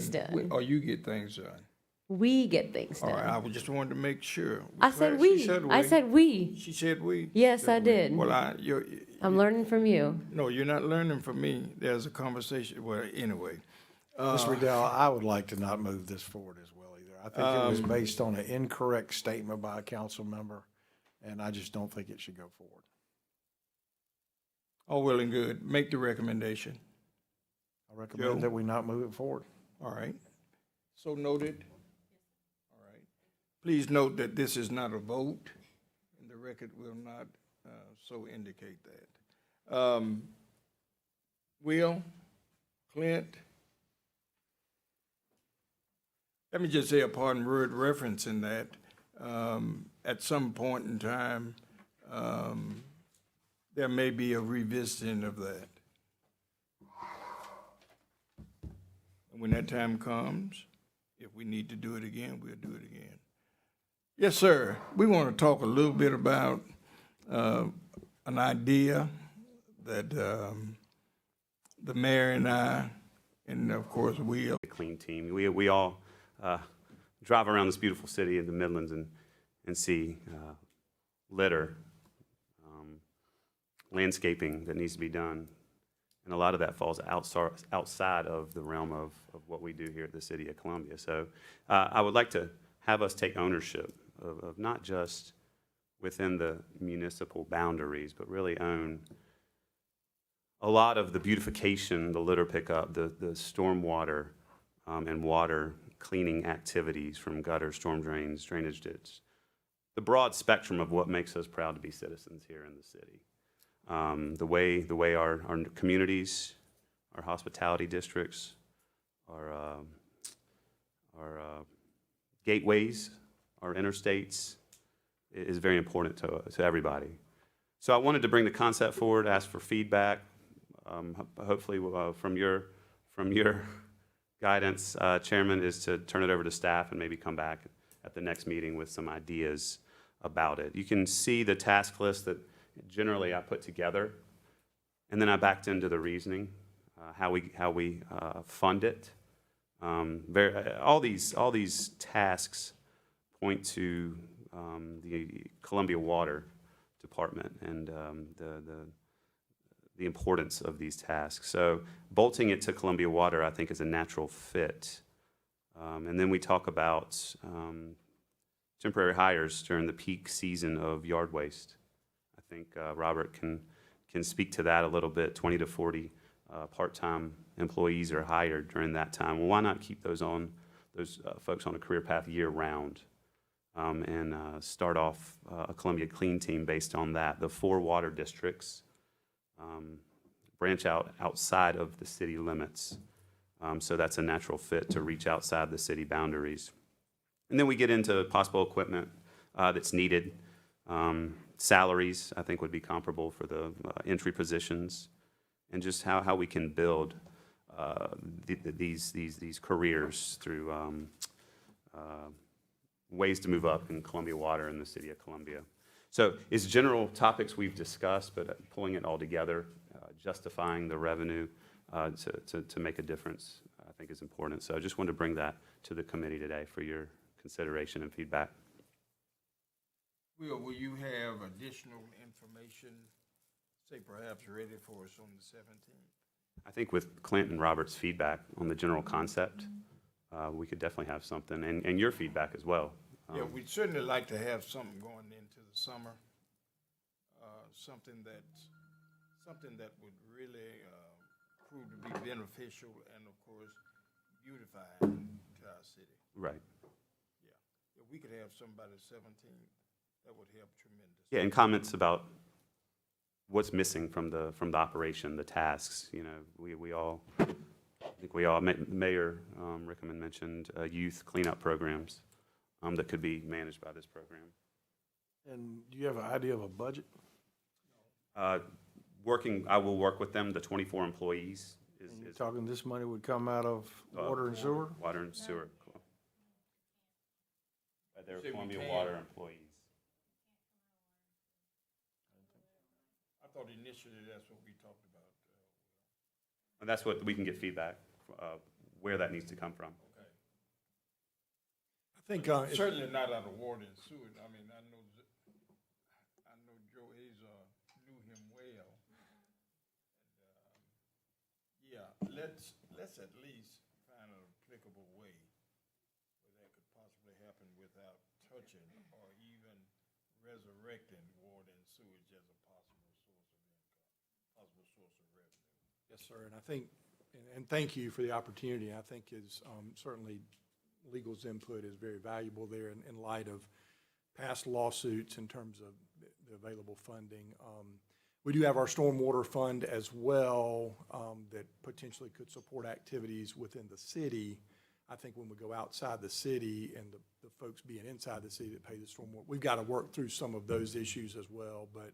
Speaker 2: done.
Speaker 1: Or you get things done?
Speaker 2: We get things
Speaker 1: All
Speaker 2: done.
Speaker 1: right, I just wanted to make sure.
Speaker 2: I said we.
Speaker 1: She said we.
Speaker 2: I said we.
Speaker 1: She said we?
Speaker 2: Yes,
Speaker 1: Said
Speaker 2: I
Speaker 1: we.
Speaker 2: did.
Speaker 1: Well,
Speaker 2: I'm learning from you.
Speaker 1: no, you're not learning from me. There's a conversation, well, anyway.
Speaker 4: Mr. McDowell, I would like to not move this forward as well either. I think it was based on an incorrect statement by a council member, and I just don't think it should go forward.
Speaker 1: All well and good. Make the recommendation.
Speaker 4: I recommend
Speaker 1: Joe?
Speaker 4: that we not move it forward.
Speaker 1: All right. So noted. All right. Please note that this is not a vote, and the record will not so indicate that. Will, Clint, let me just say upon word reference in that, at some point in time, there may be a revisiting of that. And when that time comes, if we need to do it again, we'll do it again. Yes, sir. We want to talk a little bit about an idea that the mayor and I, and of course we,
Speaker 6: A clean team. We all drive around this beautiful city in the Midlands and see litter, landscaping that needs to be done. And a lot of that falls outside of the realm of what we do here at the City of Columbia. So I would like to have us take ownership of not just within the municipal boundaries, but really own a lot of the beautification, the litter pickup, the stormwater and water cleaning activities from gutters, storm drains, drainage ditches, the broad spectrum of what makes us proud to be citizens here in the city. The way our communities, our hospitality districts, our gateways, our interstates is very important to everybody. So I wanted to bring the concept forward, ask for feedback, hopefully from your guidance, Chairman, is to turn it over to staff and maybe come back at the next meeting with some ideas about it. You can see the task list that generally I put together, and then I backed into the reasoning, how we fund it. All these tasks point to the Columbia Water Department and the importance of these tasks. So bolting it to Columbia Water, I think, is a natural fit. And then we talk about temporary hires during the peak season of yard waste. I think Robert can speak to that a little bit. 20 to 40 part-time employees are hired during that time. Well, why not keep those folks on a career path year-round and start off a Columbia Clean Team based on that? The 4 water districts branch out outside of the city limits, so that's a natural fit to reach outside the city boundaries. And then we get into possible equipment that's needed. Salaries, I think, would be comparable for the entry positions, and just how we can build these careers through ways to move up in Columbia Water in the City of Columbia. So it's general topics we've discussed, but pulling it all together, justifying the revenue to make a difference, I think is important. So I just wanted to bring that to the committee today for your consideration and feedback.
Speaker 1: will you have additional information, say perhaps ready for us on the 17th?
Speaker 6: I think with Clint and Robert's feedback on the general concept, we could definitely have something, and your feedback as well.
Speaker 1: Yeah, we'd certainly like to have something going into the summer, something that would really prove to be beneficial and, of course, beautifying to our city.
Speaker 6: Right.
Speaker 1: Yeah, if we could have somebody 17th, that would help tremendously.
Speaker 6: Yeah, and comments about what's missing from the operation, the tasks. You know, we all, I think we all, Mayor Rickman mentioned youth cleanup programs that could be managed by this program.
Speaker 4: And do you have an idea of a budget?
Speaker 6: I will work with them. The 24 employees
Speaker 4: And you're talking this money would come out of water and sewer?
Speaker 6: Water and sewer. They're
Speaker 1: Say we
Speaker 6: Columbia
Speaker 1: can.
Speaker 6: Water employees.
Speaker 1: I thought initially that's what we talked about.
Speaker 6: And that's what we can get feedback, where that needs to come from.
Speaker 1: Okay.
Speaker 4: I think,
Speaker 1: Certainly not out of water and sewer. I mean, I know Joe Azar knew him well. And, yeah, let's at least find an applicable way where that could possibly happen without touching or even resurrecting water and sewage as a possible source of income, possible source of revenue.
Speaker 4: yes, sir, and I think, and thank you for the opportunity. I think is certainly legal's input is very valuable there in light of past lawsuits in terms of the available funding. We do have our stormwater fund as well that potentially could support activities within the city. I think when we go outside the city and the folks being inside the city that pay the stormwater, we've got to work through some of those issues as well. But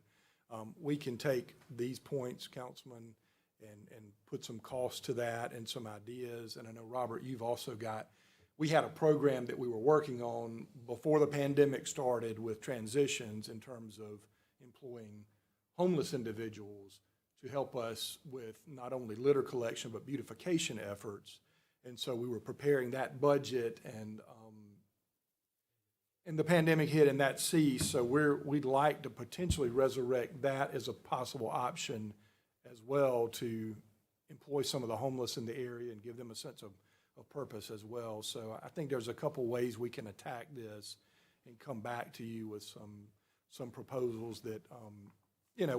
Speaker 4: we can take these points, Councilman, and put some cost to that and some ideas. And I know, Robert, you've also got, we had a program that we were working on before the pandemic started with transitions in terms of employing homeless individuals to help us with not only litter collection, but beautification efforts. And so we were preparing that budget, and the pandemic hit and that ceased, so we'd like to potentially resurrect that as a possible option as well, to employ some of the homeless in the area and give them a sense of purpose as well. So I think there's a couple ways we can attack this and come back to you with some proposals that,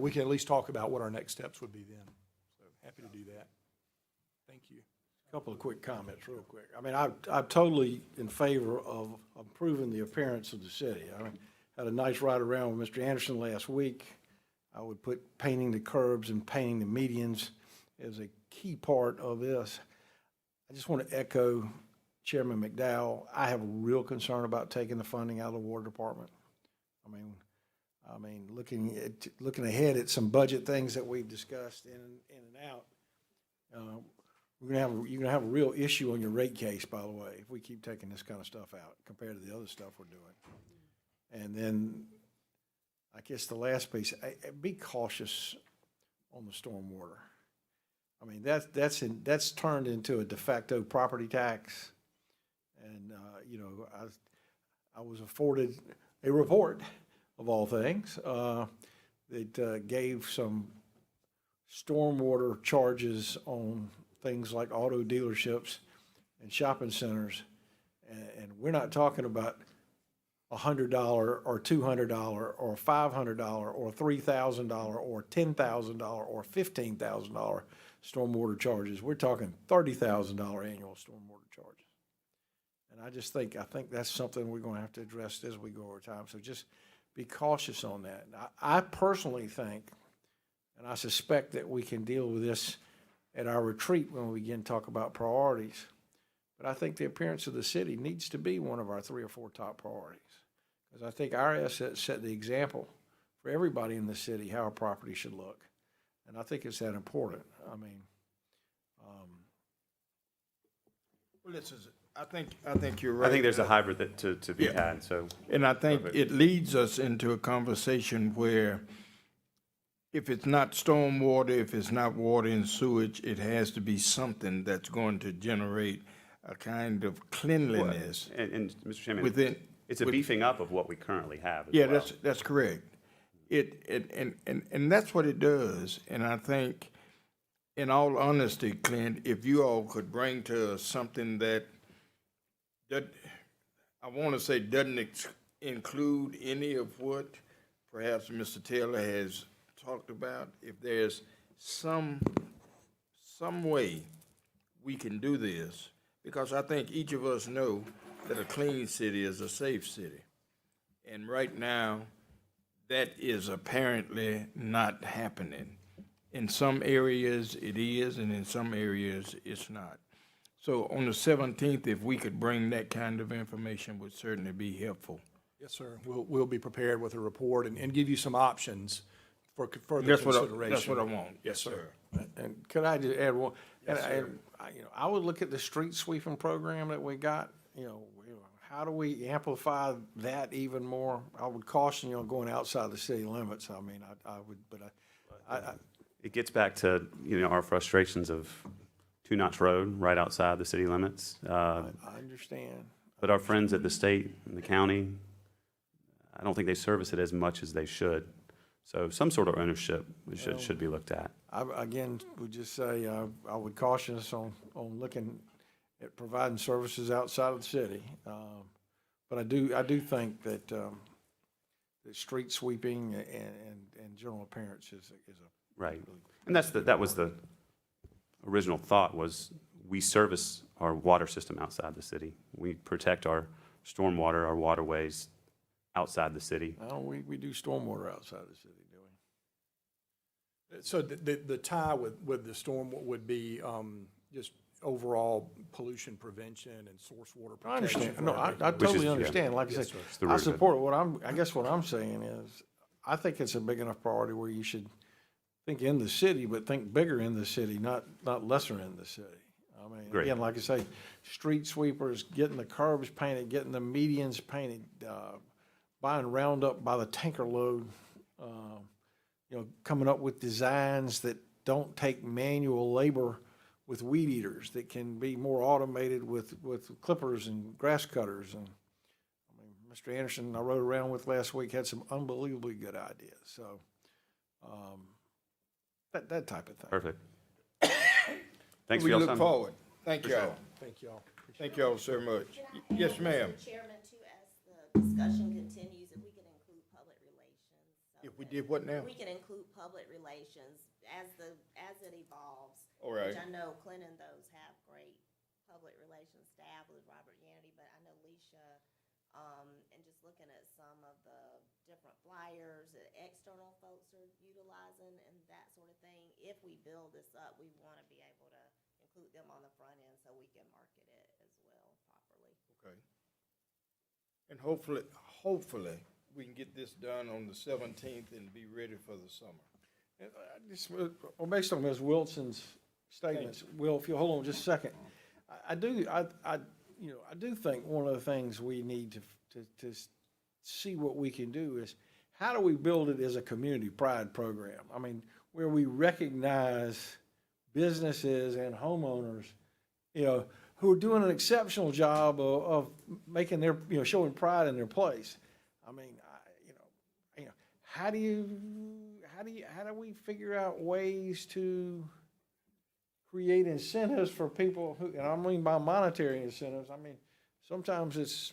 Speaker 4: we can at least talk about what our next steps would be then. So happy to do that. Thank you.
Speaker 7: Couple of quick comments, real quick. I mean, I'm totally in favor of improving the appearance of the city. I had a nice ride around with Mr. Anderson last week. I would put painting the curbs and painting the medians as a key part of this. I just want to echo Chairman McDowell. I have a real concern about taking the funding out of the water department. I mean, looking ahead at some budget things that we've discussed in and out. You're gonna have a real issue on your rate case, by the way, if we keep taking this kind of stuff out compared to the other stuff we're doing. And then, I guess the last piece, be cautious on the stormwater. I mean, that's turned into a de facto property tax, and I was afforded a report of all things that gave some stormwater charges on things like auto dealerships and shopping centers, and we're not talking about $100 or $200 or $500 or $3,000 or $10,000 or $15,000 stormwater charges. We're talking $30,000 annual stormwater charges, and I think that's something we're going to have to address as we go over time. So just be cautious on that. I personally think, and I suspect that we can deal with this at our retreat when we begin to talk about priorities. But I think the appearance of the city needs to be one of our 3 or 4 top priorities. Because I think our assets set the example for everybody in the city how our property should look. And I think it's that important. I mean,
Speaker 1: Well, I think you're right.
Speaker 6: I think there's a hybrid that to be
Speaker 1: Yeah.
Speaker 6: had, so.
Speaker 1: And I think it leads us into a conversation where if it's not stormwater, if it's not water and sewage, it has to be something that's going to generate a kind of cleanliness
Speaker 6: And Mr. Chairman,
Speaker 1: within.
Speaker 6: it's a beefing up of what we currently have as
Speaker 1: Yeah,
Speaker 6: well.
Speaker 1: that's correct. And that's what it does. And I think, in all honesty, Clint, if you all could bring to us something that I want to say doesn't include any of what perhaps Mr. Taylor has talked about, if there's some way we can do this, because I think each of us know that a clean city is a safe city. And right now, that is apparently not happening. In some areas it is, and in some areas it's not. So on the 17th, if we could bring that kind of information, would certainly be helpful.
Speaker 4: Yes, sir. We'll be prepared with a report and give you some options for further consideration.
Speaker 1: That's what I want. Yes, sir.
Speaker 7: and could I just add one? I would look at the street sweeping program that we got. How do we amplify that even more? I would caution you on going outside the city limits. I mean, I would, but
Speaker 6: It gets back to, our frustrations of Two Notch Road, right outside the city limits.
Speaker 7: I understand.
Speaker 6: But our friends at the state and the county, I don't think they service it as much as they should. So some sort of ownership should be looked at.
Speaker 7: I, again, would just say, I would caution us on looking at providing services outside of the city. But I do think that, that street sweeping and general appearance is a.
Speaker 6: Right. And that was the original thought, was we service our water system outside the city. We protect our stormwater, our waterways outside the city.
Speaker 7: No, we do stormwater outside the city, do we?
Speaker 4: So the tie with the storm would be just overall pollution prevention and source water
Speaker 7: I
Speaker 4: protection.
Speaker 7: understand. No, I totally understand. Like I
Speaker 4: Yes,
Speaker 7: said,
Speaker 4: sir.
Speaker 6: It's the root
Speaker 7: I
Speaker 6: of it.
Speaker 7: support I guess what I'm saying is, I think it's a big enough priority where you should think in the city, but think bigger in the city, not lesser in the city. I mean,
Speaker 6: Great.
Speaker 7: again, like I say, street sweepers, getting the curbs painted, getting the medians painted, buying Roundup by the tanker load, coming up with designs that don't take manual labor with weed eaters, that can be more automated with clippers and grass cutters. And I mean, Mr. Anderson, I rode around with last week, had some unbelievably good ideas. So that type of thing.
Speaker 6: Perfect. Thanks for
Speaker 1: We
Speaker 6: y'all's
Speaker 1: look
Speaker 6: time.
Speaker 1: forward. Thank
Speaker 6: For sure.
Speaker 1: y'all.
Speaker 7: Thank y'all.
Speaker 1: Thank y'all so much. Yes, ma'am.
Speaker 5: Chairman, too, as the discussion continues, if we can include public relations.
Speaker 1: If we did what now?
Speaker 5: We can include public relations as it evolves.
Speaker 1: All right.
Speaker 5: Which I know Clint and those have great public relations staff with Robert Yanity, but I know Leisha, and just looking at some of the different flyers that external folks are utilizing and that sort of thing. If we build this up, we want to be able to include them on the front end so we can market it as well properly.
Speaker 1: Okay. And hopefully, we can get this done on the 17th and be ready for the summer.
Speaker 7: Based on Ms. Wilson's statements, Will, if you'll hold on just a second, I do think one of the things we need to see what we can do is, how do we build it as a community pride program? I mean, where we recognize businesses and homeowners, who are doing an exceptional job of making their, showing pride in their place. I mean, how do we figure out ways to create incentives for people who, and I mean by monetary incentives, I mean, sometimes it's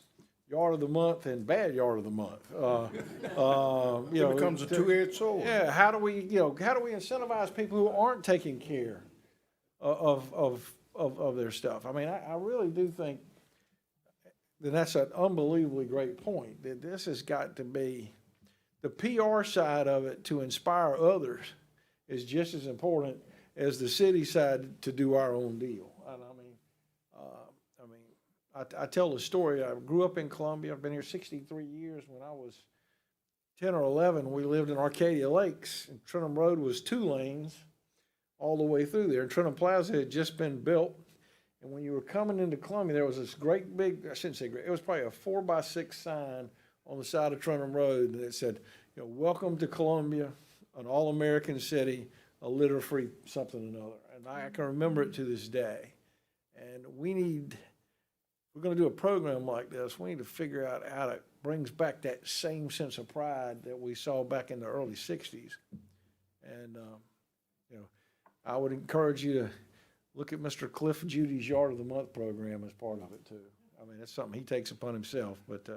Speaker 7: yard of the month and bad yard of the month.
Speaker 1: It becomes a two-edged sword.
Speaker 7: Yeah, how do we incentivize people who aren't taking care of their stuff? I mean, I really do think that that's an unbelievably great point, that this has got to be, the PR side of it to inspire others is just as important as the city side to do our own deal. And I tell the story. I grew up in Columbia. I've been here 63 years. When I was 10 or 11, we lived in Arcadia Lakes, and Trenton Road was 2 lanes all the way through there. And Trenton Plaza had just been built. And when you were coming into Columbia, there was this great big, I shouldn't say great, it was probably a 4x6 sign on the side of Trenton Road, and it said, welcome to Columbia, an all-American city, a litter-free something or another. And I can remember it to this day. And we're going to do a program like this. We need to figure out how to bring back that same sense of pride that we saw back in the early 60s. And, I would encourage you to look at Mr. Cliff Judy's Yard of the Month program as part of it, too. I mean, that's something he takes upon himself, but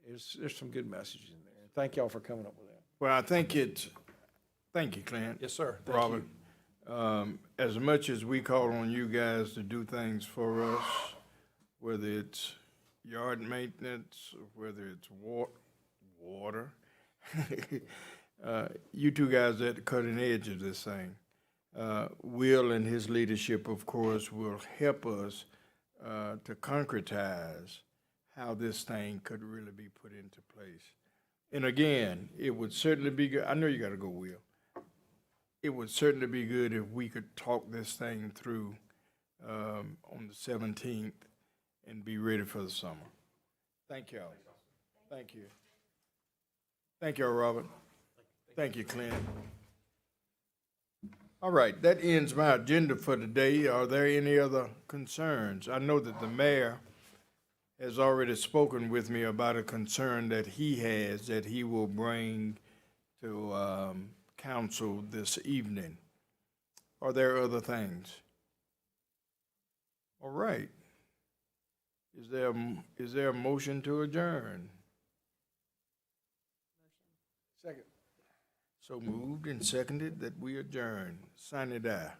Speaker 7: there's some good messages in there. Thank y'all for coming up with that.
Speaker 1: Well, thank you, Clint.
Speaker 7: Yes, sir.
Speaker 1: Robert. As much as we call on you guys to do things for us, whether it's yard maintenance, or whether it's water, you two guys are at the cutting edge of this thing. Will and his leadership, of course, will help us to concretize how this thing could really be put into place. And again, it would certainly be good. I know you got to go, Will. It would certainly be good if we could talk this thing through on the 17th and be ready for the summer. Thank y'all. Thank you. Thank y'all, Robert. Thank you, Clint. All right, that ends my agenda for today. Are there any other concerns? I know that the mayor has already spoken with me about a concern that he has that he will bring to council this evening. Are there other things? All right. Is there a motion to adjourn?
Speaker 7: Second.
Speaker 1: So moved and seconded that we adjourn. Sign it out.